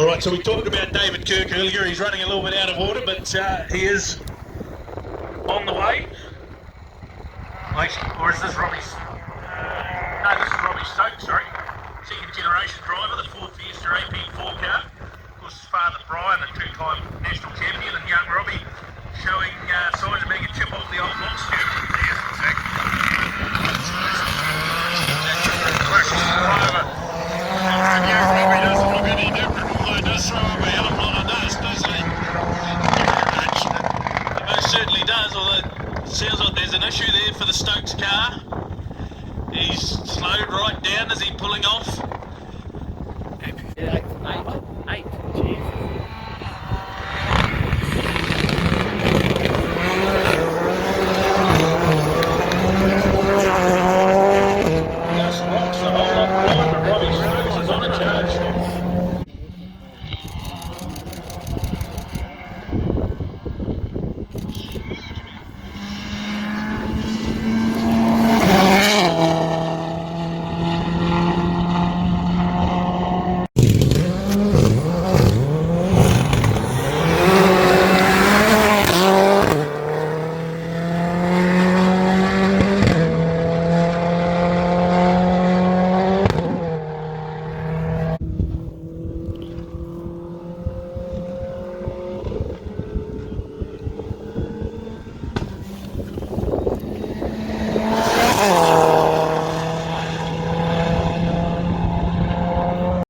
All right, so we talked about David Kirk earlier. He's running a little bit out of order, but he is on the way. Or is this Robbie's? No, this is Robbie Stokes, sorry. Second generation driver, the Ford Fiesta AP4 car. Of course, his father Brian, a two-time national champion, and young Robbie showing signs of being a chip off the old block skew. Yes, exactly. Young Robbie doesn't look any different, although he does throw up a hell of a lot of dust, doesn't he? He most certainly does, although it sounds like there's an issue there for the Stokes car. He's slowed right down as he's pulling off. Yeah,